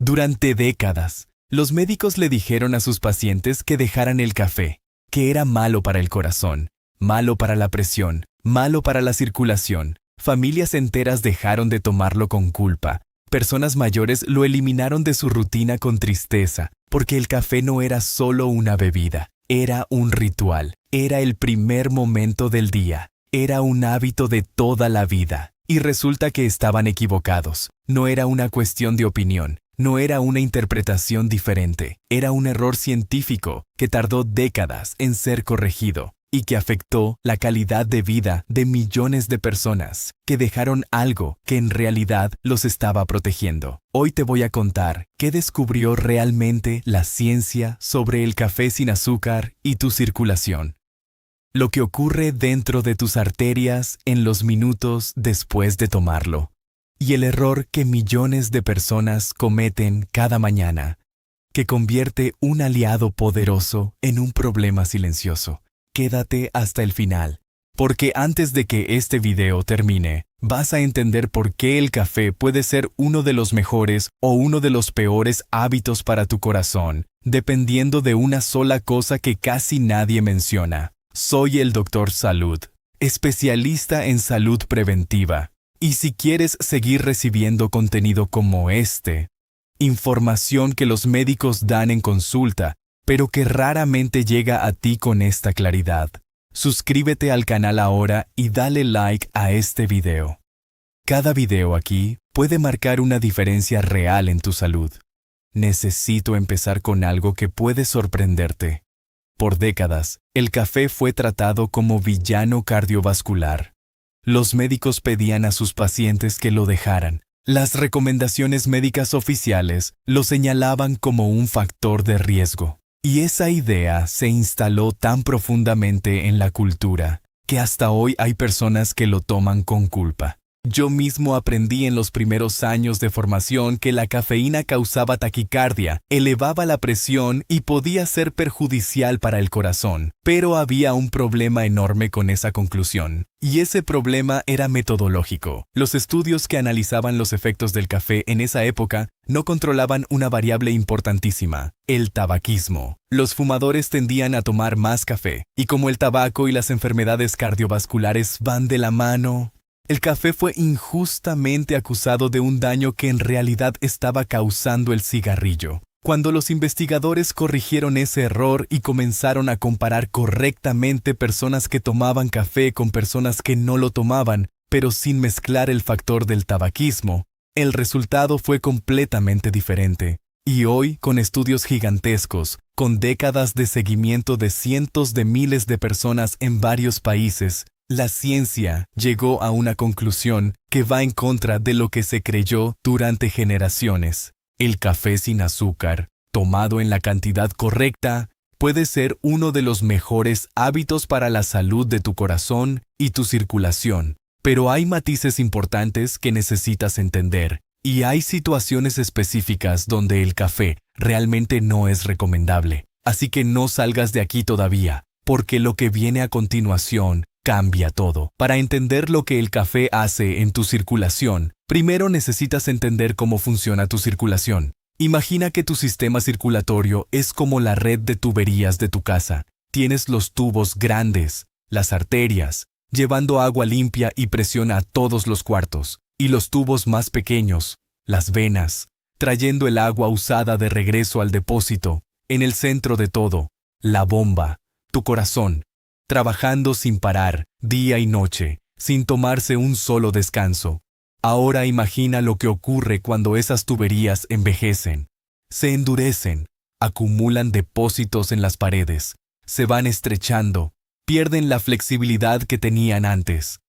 Durante décadas, los médicos le dijeron a sus pacientes que dejaran el café, que era malo para el corazón, malo para la presión, malo para la circulación. Familias enteras dejaron de tomarlo con culpa. Personas mayores lo eliminaron de su rutina con tristeza, porque el café no era solo una bebida, era un ritual, era el primer momento del día, era un hábito de toda la vida. Y resulta que estaban equivocados. No era una cuestión de opinión, no era una interpretación diferente, era un error científico que tardó décadas en ser corregido y que afectó la calidad de vida de millones de personas que dejaron algo que en realidad los estaba protegiendo. Hoy te voy a contar qué descubrió realmente la ciencia sobre el café sin azúcar y tu circulación. Lo que ocurre dentro de tus arterias en los minutos después de tomarlo. Y el error que millones de personas cometen cada mañana, que convierte un aliado poderoso en un problema silencioso. Quédate hasta el final, porque antes de que este video termine, vas a entender por qué el café puede ser uno de los mejores o uno de los peores hábitos para tu corazón, dependiendo de una sola cosa que casi nadie menciona. Soy el Dr. Salud, especialista en salud preventiva. Y si quieres seguir recibiendo contenido como este, información que los médicos dan en consulta, pero que raramente llega a ti con esta claridad, suscríbete al canal ahora y dale like a este video. Cada video aquí puede marcar una diferencia real en tu salud. Necesito empezar con algo que puede sorprenderte. Por décadas, el café fue tratado como villano cardiovascular. Los médicos pedían a sus pacientes que lo dejaran. Las recomendaciones médicas oficiales lo señalaban como un factor de riesgo. Y esa idea se instaló tan profundamente en la cultura que hasta hoy hay personas que lo toman con culpa. Yo mismo aprendí en los primeros años de formación que la cafeína causaba taquicardia, elevaba la presión y podía ser perjudicial para el corazón. Pero había un problema enorme con esa conclusión. Y ese problema era metodológico. Los estudios que analizaban los efectos del café en esa época no controlaban una variable importantísima: el tabaquismo. Los fumadores tendían a tomar más café, y como el tabaco y las enfermedades cardiovasculares van de la mano, el café fue injustamente acusado de un daño que en realidad estaba causando el cigarrillo. Cuando los investigadores corrigieron ese error y comenzaron a comparar correctamente personas que tomaban café con personas que no lo tomaban, pero sin mezclar el factor del tabaquismo, el resultado fue completamente diferente. Y hoy, con estudios gigantescos, con décadas de seguimiento de cientos de miles de personas en varios países, la ciencia llegó a una conclusión que va en contra de lo que se creyó durante generaciones. El café sin azúcar, tomado en la cantidad correcta, puede ser uno de los mejores hábitos para la salud de tu corazón y tu circulación. Pero hay matices importantes que necesitas entender, y hay situaciones específicas donde el café realmente no es recomendable. Así que no salgas de aquí todavía, porque lo que viene a continuación cambia todo. Para entender lo que el café hace en tu circulación, primero necesitas entender cómo funciona tu circulación. Imagina que tu sistema circulatorio es como la red de tuberías de tu casa. Tienes los tubos grandes, las arterias, llevando agua limpia y presión a todos los cuartos, y los tubos más pequeños, las venas, trayendo el agua usada de regreso al depósito. En el centro de todo, la bomba, tu corazón, trabajando sin parar, día y noche, sin tomarse un solo descanso. Ahora imagina lo que ocurre cuando esas tuberías envejecen. Se endurecen, acumulan depósitos en las paredes, se van estrechando, pierden la flexibilidad que tenían antes.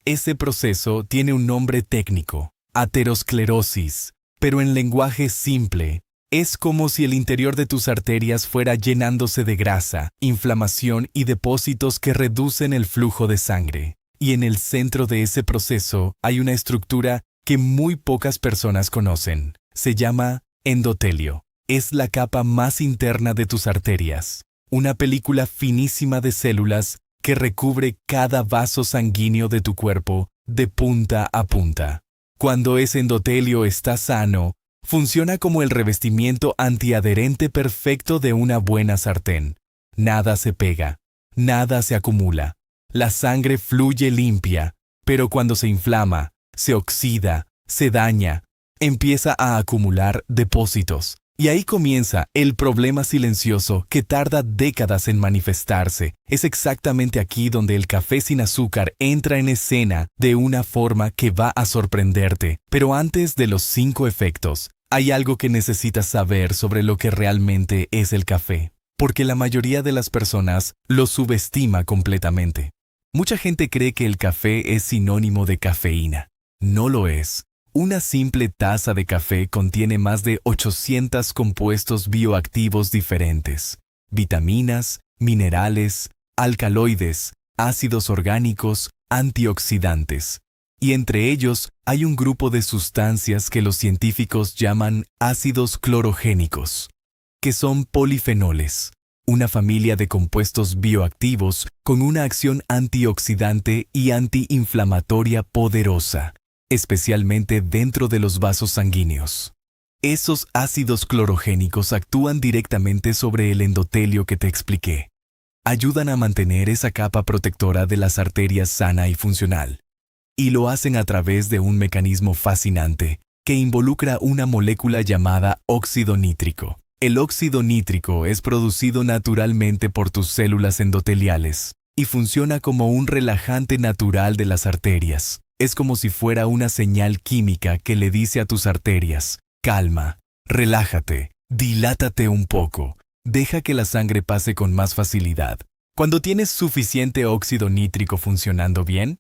Ese proceso tiene un nombre técnico: aterosclerosis, pero en lenguaje simple, es como si el interior de tus arterias fuera llenándose de grasa, inflamación y depósitos que reducen el flujo de sangre. Y en el centro de ese proceso hay una estructura que muy pocas personas conocen. Se llama endotelio. Es la capa más interna de tus arterias. Una película finísima de células que recubre cada vaso sanguíneo de tu cuerpo de punta a punta. Cuando ese endotelio está sano, Funciona como el revestimiento antiadherente perfecto de una buena sartén. Nada se pega, nada se acumula. La sangre fluye limpia, pero cuando se inflama, se oxida, se daña, empieza a acumular depósitos. Y ahí comienza el problema silencioso que tarda décadas en manifestarse. Es exactamente aquí donde el café sin azúcar entra en escena de una forma que va a sorprenderte. Pero antes de los 5 efectos, hay algo que necesitas saber sobre lo que realmente es el café, porque la mayoría de las personas lo subestima completamente. Mucha gente cree que el café es sinónimo de cafeína. No lo es. Una simple taza de café contiene más de 800 compuestos bioactivos diferentes: vitaminas, minerales, alcaloides, ácidos orgánicos, antioxidantes. Y entre ellos hay un grupo de sustancias que los científicos llaman ácidos clorogénicos, que son polifenoles, una familia de compuestos bioactivos con una acción antioxidante y antiinflamatoria poderosa, especialmente dentro de los vasos sanguíneos. Esos ácidos clorogénicos actúan directamente sobre el endotelio que te expliqué. Ayudan a mantener esa capa protectora de las arterias sana y funcional. Y lo hacen a través de un mecanismo fascinante que involucra una molécula llamada óxido nítrico. El óxido nítrico es producido naturalmente por tus células endoteliales y funciona como un relajante natural de las arterias. Es como si fuera una señal química que le dice a tus arterias: calma, relájate, dilátate un poco, deja que la sangre pase con más facilidad. Cuando tienes suficiente óxido nítrico funcionando bien,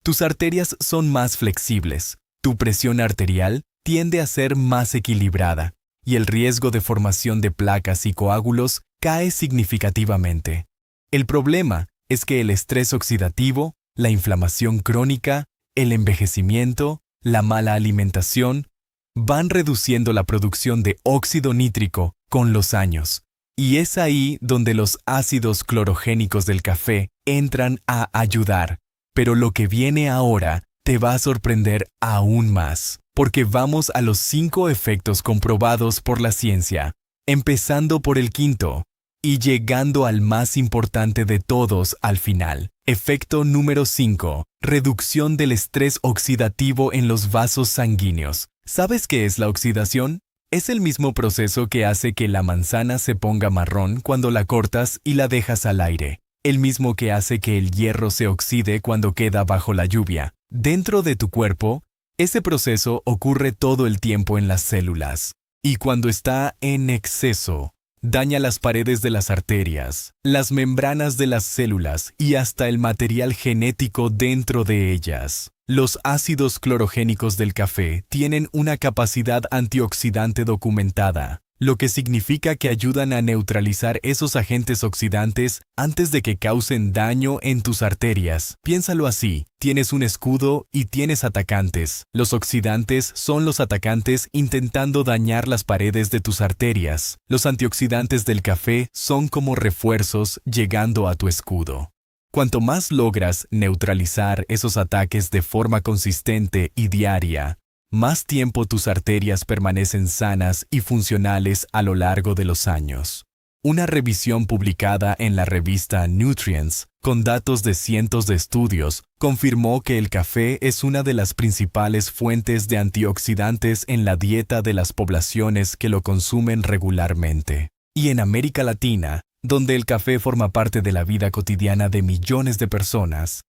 tus arterias son más flexibles, tu presión arterial tiende a ser más equilibrada y el riesgo de formación de placas y coágulos cae significativamente. El problema es que el estrés oxidativo, la inflamación crónica, el envejecimiento, la mala alimentación, van reduciendo la producción de óxido nítrico con los años. Y es ahí donde los ácidos clorogénicos del café entran a ayudar. Pero lo que viene ahora te va a sorprender aún más, porque vamos a los 5 efectos comprobados por la ciencia, empezando por el quinto y llegando al más importante de todos al final. Efecto número 5. Reducción del estrés oxidativo en los vasos sanguíneos. ¿Sabes qué es la oxidación? Es el mismo proceso que hace que la manzana se ponga marrón cuando la cortas y la dejas al aire. El mismo que hace que el hierro se oxide cuando queda bajo la lluvia. Dentro de tu cuerpo, ese proceso ocurre todo el tiempo en las células. Y cuando está en exceso, daña las paredes de las arterias, las membranas de las células y hasta el material genético dentro de ellas. Los ácidos clorogénicos del café tienen una capacidad antioxidante documentada, lo que significa que ayudan a neutralizar esos agentes oxidantes antes de que causen daño en tus arterias. Piénsalo así: tienes un escudo y tienes atacantes. Los oxidantes son los atacantes intentando dañar las paredes de tus arterias. Los antioxidantes del café son como refuerzos llegando a tu escudo. Cuanto más logras neutralizar esos ataques de forma consistente y diaria, más tiempo tus arterias permanecen sanas y funcionales a lo largo de los años. Una revisión publicada en la revista Nutrients, con datos de cientos de estudios, confirmó que el café es una de las principales fuentes de antioxidantes en la dieta de las poblaciones que lo consumen regularmente. Y en América Latina, donde el café forma parte de la vida cotidiana de millones de personas,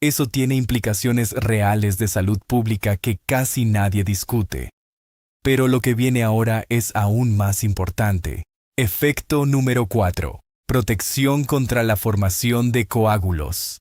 eso tiene implicaciones reales de salud pública que casi nadie discute. Pero lo que viene ahora es aún más importante. Efecto número 4. Protección contra la formación de coágulos.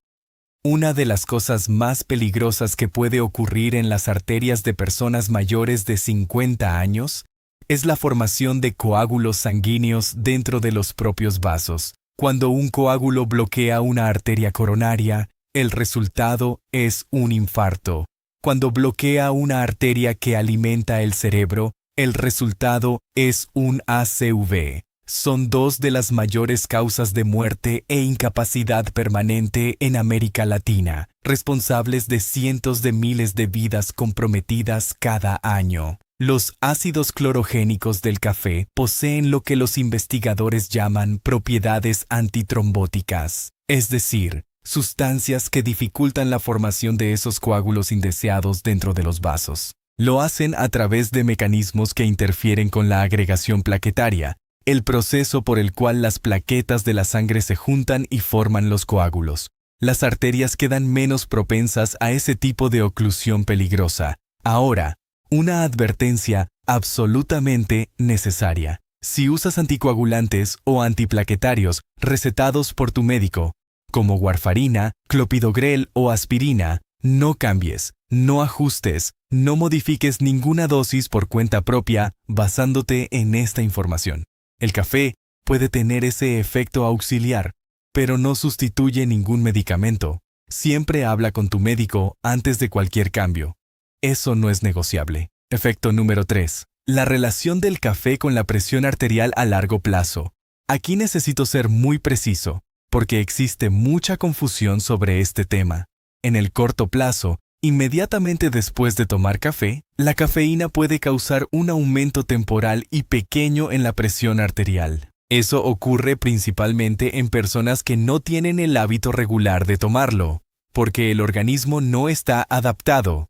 Una de las cosas más peligrosas que puede ocurrir en las arterias de personas mayores de 50 años es la formación de coágulos sanguíneos dentro de los propios vasos. Cuando un coágulo bloquea una arteria coronaria, el resultado es un infarto. Cuando bloquea una arteria que alimenta el cerebro, el resultado es un ACV. Son 2 de las mayores causas de muerte e incapacidad permanente en América Latina, responsables de cientos de miles de vidas comprometidas cada año. Los ácidos clorogénicos del café poseen lo que los investigadores llaman propiedades antitrombóticas, es decir, sustancias que dificultan la formación de esos coágulos indeseados dentro de los vasos. Lo hacen a través de mecanismos que interfieren con la agregación plaquetaria, el proceso por el cual las plaquetas de la sangre se juntan y forman los coágulos. Las arterias quedan menos propensas a ese tipo de oclusión peligrosa. Ahora, una advertencia absolutamente necesaria. Si usas anticoagulantes o antiplaquetarios recetados por tu médico, como warfarina, clopidogrel o aspirina, no cambies, no ajustes, no modifiques ninguna dosis por cuenta propia basándote en esta información. El café puede tener ese efecto auxiliar, pero no sustituye ningún medicamento. Siempre habla con tu médico antes de cualquier cambio. Eso no es negociable. Efecto número 3. La relación del café con la presión arterial a largo plazo. Aquí necesito ser muy preciso, porque existe mucha confusión sobre este tema. En el corto plazo, inmediatamente después de tomar café, la cafeína puede causar un aumento temporal y pequeño en la presión arterial. Eso ocurre principalmente en personas que no tienen el hábito regular de tomarlo, porque el organismo no está adaptado.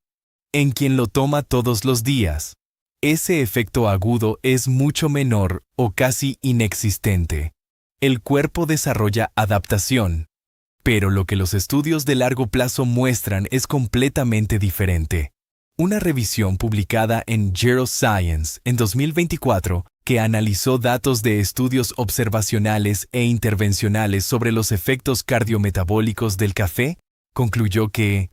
En quien lo toma todos los días, ese efecto agudo es mucho menor o casi inexistente. El cuerpo desarrolla adaptación, pero lo que los estudios de largo plazo muestran es completamente diferente. Una revisión publicada en Science en 2024, que analizó datos de estudios observacionales e intervencionales sobre los efectos cardiometabólicos del café, concluyó que,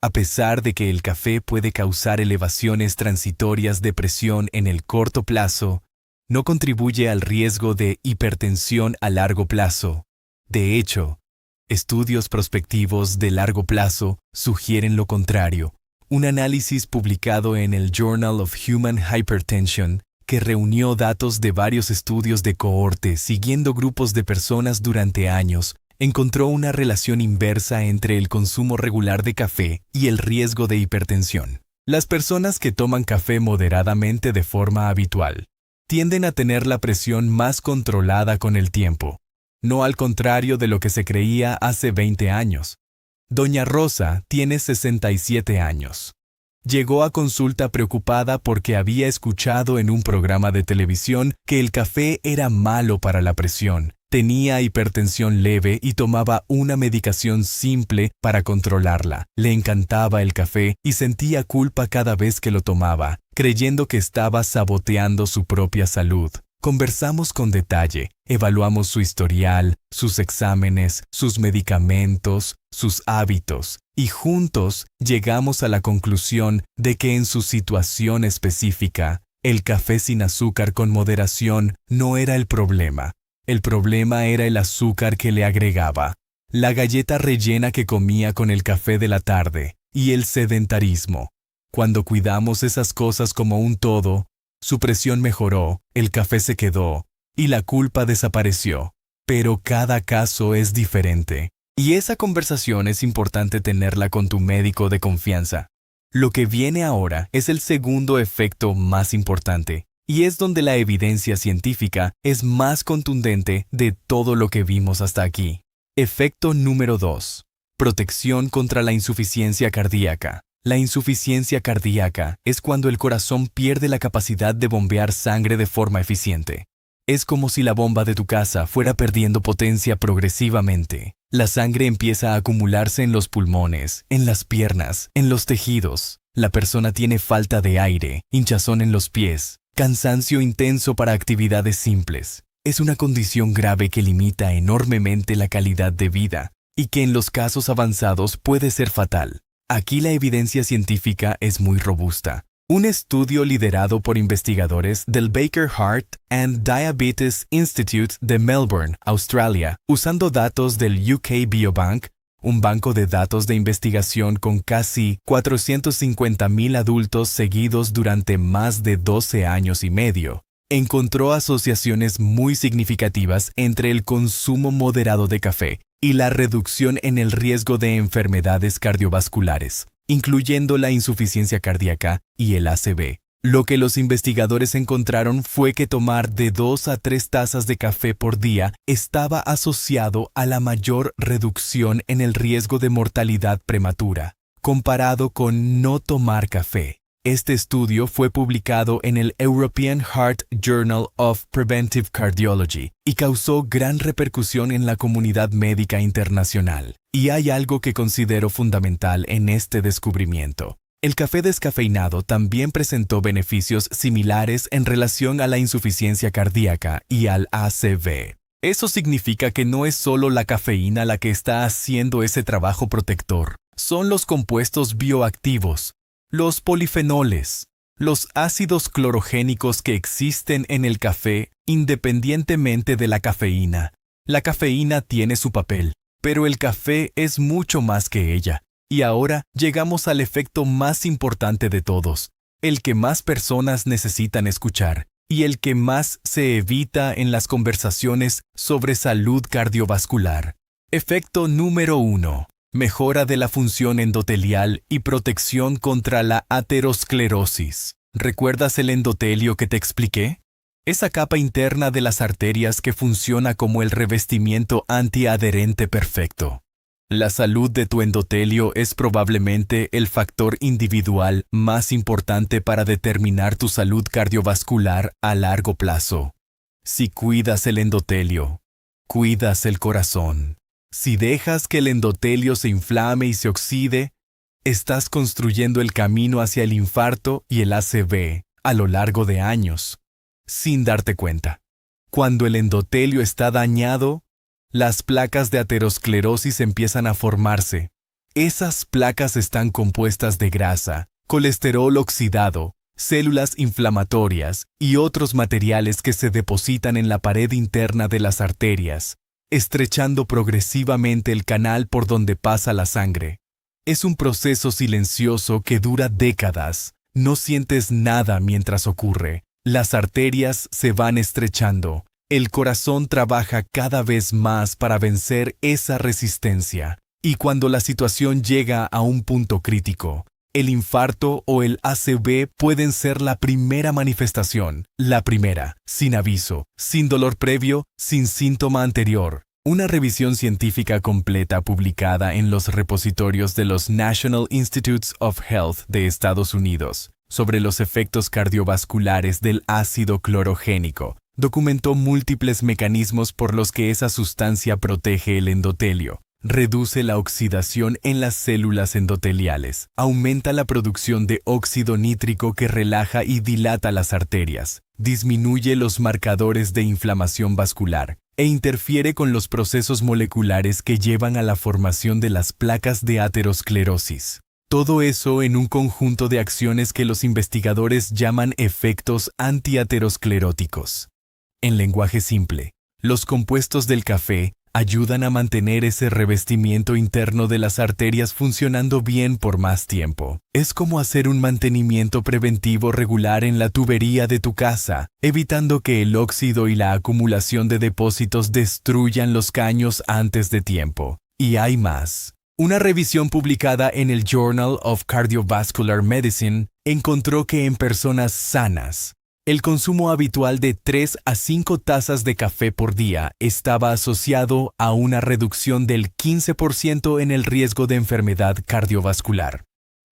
a pesar de que el café puede causar elevaciones transitorias de presión en el corto plazo, no contribuye al riesgo de hipertensión a largo plazo. De hecho, estudios prospectivos de largo plazo sugieren lo contrario. Un análisis publicado en el Journal of Human Hypertension, que reunió datos de varios estudios de cohorte siguiendo grupos de personas durante años, encontró una relación inversa entre el consumo regular de café y el riesgo de hipertensión. Las personas que toman café moderadamente de forma habitual tienden a tener la presión más controlada con el tiempo, no al contrario de lo que se creía hace 20 años. Doña Rosa tiene 67 años. Llegó a consulta preocupada porque había escuchado en un programa de televisión que el café era malo para la presión. Tenía hipertensión leve y tomaba una medicación simple para controlarla. Le encantaba el café y sentía culpa cada vez que lo tomaba, creyendo que estaba saboteando su propia salud. Conversamos con detalle, evaluamos su historial, sus exámenes, sus medicamentos, sus hábitos, y juntos llegamos a la conclusión de que en su situación específica, el café sin azúcar con moderación no era el problema. El problema era el azúcar que le agregaba, la galleta rellena que comía con el café de la tarde y el sedentarismo. Cuando cuidamos esas cosas como un todo, su presión mejoró, el café se quedó y la culpa desapareció. Pero cada caso es diferente. Y esa conversación es importante tenerla con tu médico de confianza. Lo que viene ahora es el segundo efecto más importante. Y es donde la evidencia científica es más contundente de todo lo que vimos hasta aquí. Efecto número 2. Protección contra la insuficiencia cardíaca. La insuficiencia cardíaca es cuando el corazón pierde la capacidad de bombear sangre de forma eficiente. Es como si la bomba de tu casa fuera perdiendo potencia progresivamente. La sangre empieza a acumularse en los pulmones, en las piernas, en los tejidos. La persona tiene falta de aire, hinchazón en los pies, cansancio intenso para actividades simples. Es una condición grave que limita enormemente la calidad de vida y que en los casos avanzados puede ser fatal. Aquí la evidencia científica es muy robusta. Un estudio liderado por investigadores del Baker Heart and Diabetes Institute de Melbourne, Australia, usando datos del UK Biobank, un banco de datos de investigación con casi 450,000 adultos seguidos durante más de 12 años y medio, encontró asociaciones muy significativas entre el consumo moderado de café y la reducción en el riesgo de enfermedades cardiovasculares, incluyendo la insuficiencia cardíaca y el ACV. Lo que los investigadores encontraron fue que tomar de 2 a 3 tazas de café por día estaba asociado a la mayor reducción en el riesgo de mortalidad prematura, comparado con no tomar café. Este estudio fue publicado en el European Heart Journal of Preventive Cardiology y causó gran repercusión en la comunidad médica internacional. Y hay algo que considero fundamental en este descubrimiento. El café descafeinado también presentó beneficios similares en relación a la insuficiencia cardíaca y al ACV. Eso significa que no es solo la cafeína la que está haciendo ese trabajo protector. Son los compuestos bioactivos, los polifenoles, los ácidos clorogénicos que existen en el café independientemente de la cafeína. La cafeína tiene su papel, pero el café es mucho más que ella. Y ahora llegamos al efecto más importante de todos, el que más personas necesitan escuchar y el que más se evita en las conversaciones sobre salud cardiovascular. Efecto número 1. Mejora de la función endotelial y protección contra la aterosclerosis. ¿Recuerdas el endotelio que te expliqué? Esa capa interna de las arterias que funciona como el revestimiento antiadherente perfecto. La salud de tu endotelio es probablemente el factor individual más importante para determinar tu salud cardiovascular a largo plazo. Si cuidas el endotelio, cuidas el corazón. Si dejas que el endotelio se inflame y se oxide, estás construyendo el camino hacia el infarto y el ACV a lo largo de años, sin darte cuenta. Cuando el endotelio está dañado, las placas de aterosclerosis empiezan a formarse. Esas placas están compuestas de grasa, colesterol oxidado, células inflamatorias y otros materiales que se depositan en la pared interna de las arterias, estrechando progresivamente el canal por donde pasa la sangre. Es un proceso silencioso que dura décadas. No sientes nada mientras ocurre. Las arterias se van estrechando. El corazón trabaja cada vez más para vencer esa resistencia. Y cuando la situación llega a un punto crítico, el infarto o el ACV pueden ser la primera manifestación, la primera, sin aviso, sin dolor previo, sin síntoma anterior. Una revisión científica completa publicada en los repositorios de los National Institutes of Health de Estados Unidos sobre los efectos cardiovasculares del ácido clorogénico documentó múltiples mecanismos por los que esa sustancia protege el endotelio, reduce la oxidación en las células endoteliales, aumenta la producción de óxido nítrico que relaja y dilata las arterias, disminuye los marcadores de inflamación vascular e interfiere con los procesos moleculares que llevan a la formación de las placas de aterosclerosis. Todo eso en un conjunto de acciones que los investigadores llaman efectos antiateroscleróticos. En lenguaje simple, los compuestos del café ayudan a mantener ese revestimiento interno de las arterias funcionando bien por más tiempo. Es como hacer un mantenimiento preventivo regular en la tubería de tu casa, evitando que el óxido y la acumulación de depósitos destruyan los caños antes de tiempo. Y hay más. Una revisión publicada en el Journal of Cardiovascular Medicine encontró que en personas sanas, el consumo habitual de 3 a 5 tazas de café por día estaba asociado a una reducción del 15% en el riesgo de enfermedad cardiovascular,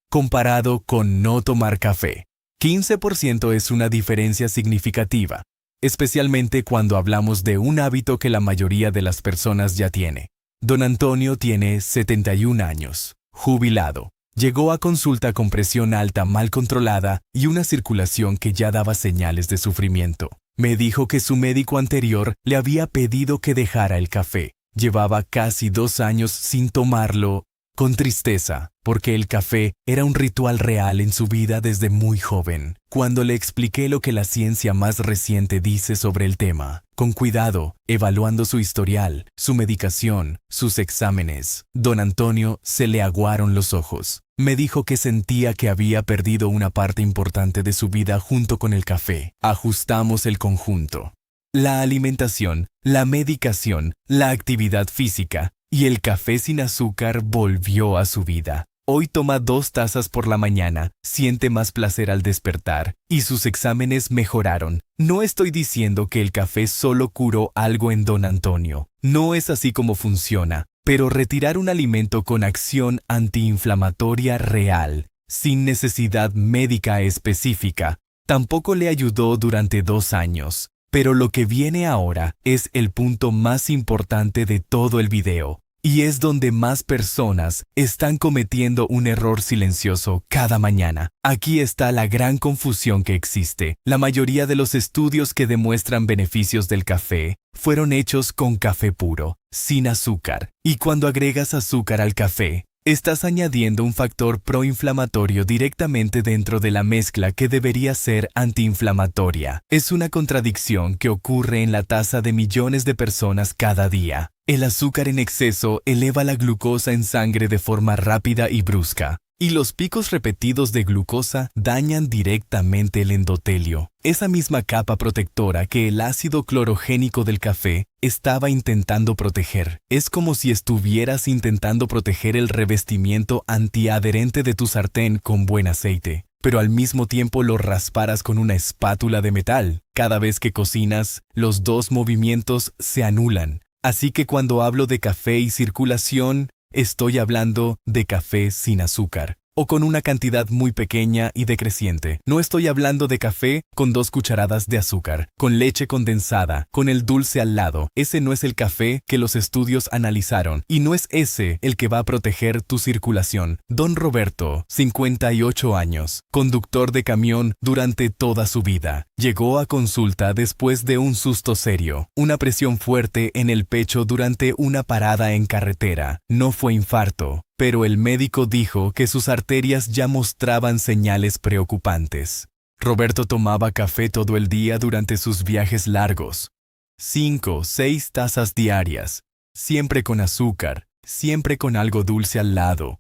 comparado con no tomar café. 15% es una diferencia significativa, especialmente cuando hablamos de un hábito que la mayoría de las personas ya tiene. Don Antonio tiene 71 años, jubilado. Llegó a consulta con presión alta mal controlada y una circulación que ya daba señales de sufrimiento. Me dijo que su médico anterior le había pedido que dejara el café. Llevaba casi 2 años sin tomarlo, con tristeza, porque el café era un ritual real en su vida desde muy joven. Cuando le expliqué lo que la ciencia más reciente dice sobre el tema, con cuidado, evaluando su historial, su medicación, sus exámenes, don Antonio se le aguaron los ojos. Me dijo que sentía que había perdido una parte importante de su vida junto con el café. Ajustamos el conjunto. La alimentación, la medicación, la actividad física y el café sin azúcar volvió a su vida. Hoy toma 2 tazas por la mañana, siente más placer al despertar, y sus exámenes mejoraron. No estoy diciendo que el café solo curó algo en don Antonio. No es así como funciona, pero retirar un alimento con acción antiinflamatoria real, sin necesidad médica específica, tampoco le ayudó durante 2 años. Pero lo que viene ahora es el punto más importante de todo el video. Y es donde más personas están cometiendo un error silencioso cada mañana. Aquí está la gran confusión que existe. La mayoría de los estudios que demuestran beneficios del café fueron hechos con café puro, sin azúcar. Y cuando agregas azúcar al café, estás añadiendo un factor proinflamatorio directamente dentro de la mezcla que debería ser antiinflamatoria. Es una contradicción que ocurre en la taza de millones de personas cada día. El azúcar en exceso eleva la glucosa en sangre de forma rápida y brusca, y los picos repetidos de glucosa dañan directamente el endotelio, esa misma capa protectora que el ácido clorogénico del café estaba intentando proteger. Es como si estuvieras intentando proteger el revestimiento antiadherente de tu sartén con buen aceite, pero al mismo tiempo lo rasparas con una espátula de metal. Cada vez que cocinas, los 2 movimientos se anulan. Así que cuando hablo de café y circulación, estoy hablando de café sin azúcar, o con una cantidad muy pequeña y decreciente. No estoy hablando de café con 2 cucharadas de azúcar, con leche condensada, con el dulce al lado. Ese no es el café que los estudios analizaron, y no es ese el que va a proteger tu circulación. Don Roberto, 58 años, conductor de camión durante toda su vida, llegó a consulta después de un susto serio, una presión fuerte en el pecho durante una parada en carretera. No fue infarto, pero el médico dijo que sus arterias ya mostraban señales preocupantes. Roberto tomaba café todo el día durante sus viajes largos. 5, 6 tazas diarias, siempre con azúcar, siempre con algo dulce al lado.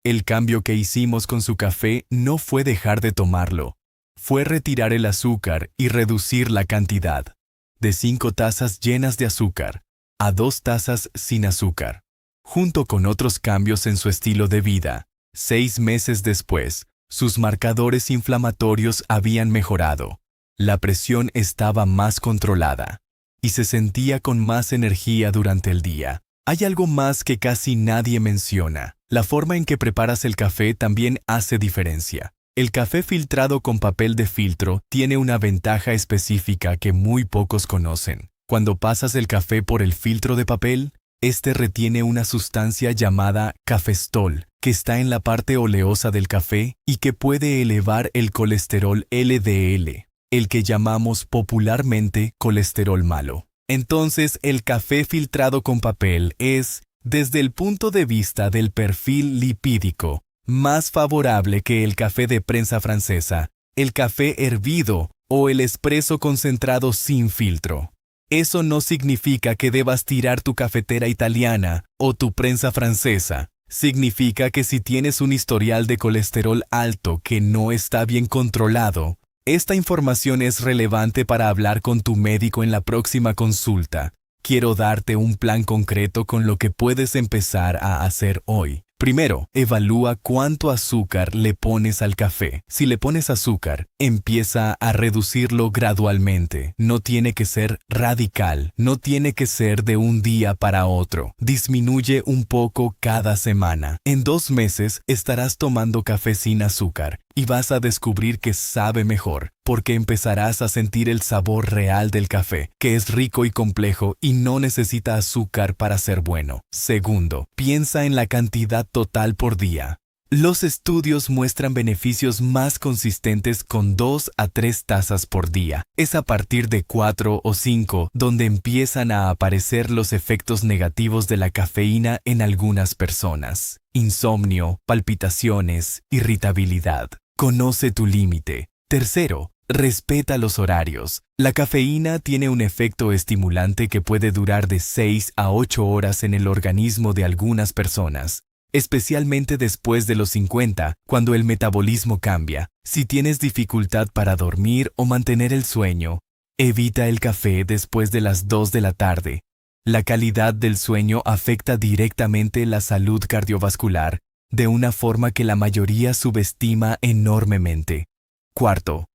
El cambio que hicimos con su café no fue dejar de tomarlo, fue retirar el azúcar y reducir la cantidad, de 5 tazas llenas de azúcar a 2 tazas sin azúcar. Junto con otros cambios en su estilo de vida, 6 meses después, sus marcadores inflamatorios habían mejorado, la presión estaba más controlada y se sentía con más energía durante el día. Hay algo más que casi nadie menciona. La forma en que preparas el café también hace diferencia. El café filtrado con papel de filtro tiene una ventaja específica que muy pocos conocen. Cuando pasas el café por el filtro de papel, este retiene una sustancia llamada cafestol, que está en la parte oleosa del café y que puede elevar el colesterol LDL, el que llamamos popularmente colesterol malo. Entonces, el café filtrado con papel es, desde el punto de vista del perfil lipídico, más favorable que el café de prensa francesa, el café hervido o el espresso concentrado sin filtro. Eso no significa que debas tirar tu cafetera italiana o tu prensa francesa. Significa que si tienes un historial de colesterol alto que no está bien controlado, esta información es relevante para hablar con tu médico en la próxima consulta. Quiero darte un plan concreto con lo que puedes empezar a hacer hoy. Primero, evalúa cuánto azúcar le pones al café. Si le pones azúcar, empieza a reducirlo gradualmente. No tiene que ser radical, no tiene que ser de un día para otro. Disminuye un poco cada semana. En 2 meses estarás tomando café sin azúcar y vas a descubrir que sabe mejor, porque empezarás a sentir el sabor real del café, que es rico y complejo y no necesita azúcar para ser bueno. Segundo, piensa en la cantidad total por día. Los estudios muestran beneficios más consistentes con 2 a 3 tazas por día. Es a partir de 4 o 5 donde empiezan a aparecer los efectos negativos de la cafeína en algunas personas. Insomnio, palpitaciones, irritabilidad. Conoce tu límite. Tercero, respeta los horarios. La cafeína tiene un efecto estimulante que puede durar de 6 a 8 horas en el organismo de algunas personas, especialmente después de los 50, cuando el metabolismo cambia. Si tienes dificultad para dormir o mantener el sueño, evita el café después de las 2 de la tarde. La calidad del sueño afecta directamente la salud cardiovascular, de una forma que la mayoría subestima enormemente. Cuarto,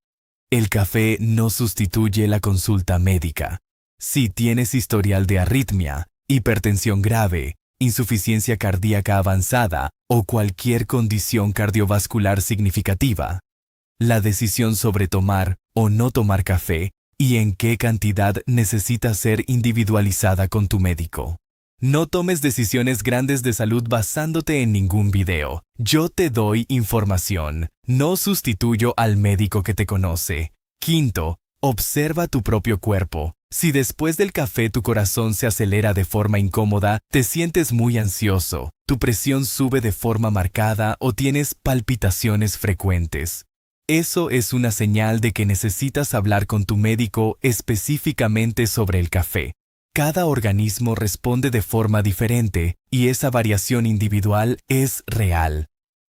el café no sustituye la consulta médica. Si tienes historial de arritmia, hipertensión grave, insuficiencia cardíaca avanzada o cualquier condición cardiovascular significativa, la decisión sobre tomar o no tomar café y en qué cantidad necesita ser individualizada con tu médico. No tomes decisiones grandes de salud basándote en ningún video. Yo te doy información, no sustituyo al médico que te conoce. Quinto, observa tu propio cuerpo. Si después del café tu corazón se acelera de forma incómoda, te sientes muy ansioso, tu presión sube de forma marcada o tienes palpitaciones frecuentes, eso es una señal de que necesitas hablar con tu médico específicamente sobre el café. Cada organismo responde de forma diferente y esa variación individual es real.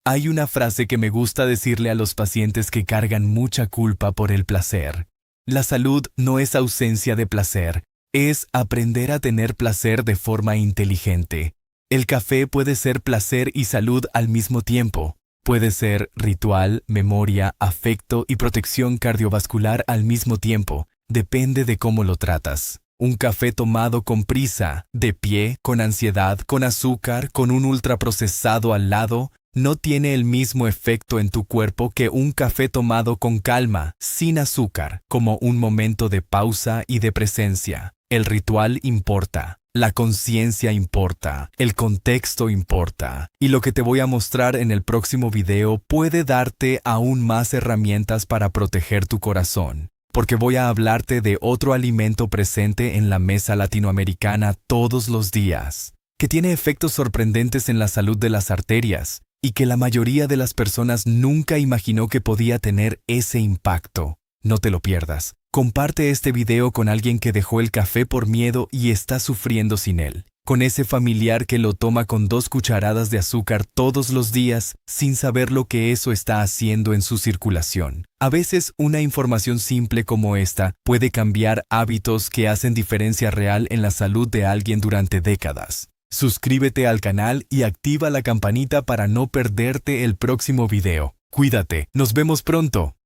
Hay una frase que me gusta decirle a los pacientes que cargan mucha culpa por el placer. La salud no es ausencia de placer, es aprender a tener placer de forma inteligente. El café puede ser placer y salud al mismo tiempo. Puede ser ritual, memoria, afecto y protección cardiovascular al mismo tiempo. Depende de cómo lo tratas. Un café tomado con prisa, de pie, con ansiedad, con azúcar, con un ultraprocesado al lado, no tiene el mismo efecto en tu cuerpo que un café tomado con calma, sin azúcar, como un momento de pausa y de presencia. El ritual importa. La conciencia importa, el contexto importa, y lo que te voy a mostrar en el próximo video puede darte aún más herramientas para proteger tu corazón, porque voy a hablarte de otro alimento presente en la mesa latinoamericana todos los días, que tiene efectos sorprendentes en la salud de las arterias, y que la mayoría de las personas nunca imaginó que podía tener ese impacto. No te lo pierdas. Comparte este video con alguien que dejó el café por miedo y está sufriendo sin él. Con ese familiar que lo toma con 2 cucharadas de azúcar todos los días sin saber lo que eso está haciendo en su circulación. A veces una información simple como esta puede cambiar hábitos que hacen diferencia real en la salud de alguien durante décadas. Suscríbete al canal y activa la campanita para no perderte el próximo video. Cuídate, nos vemos pronto.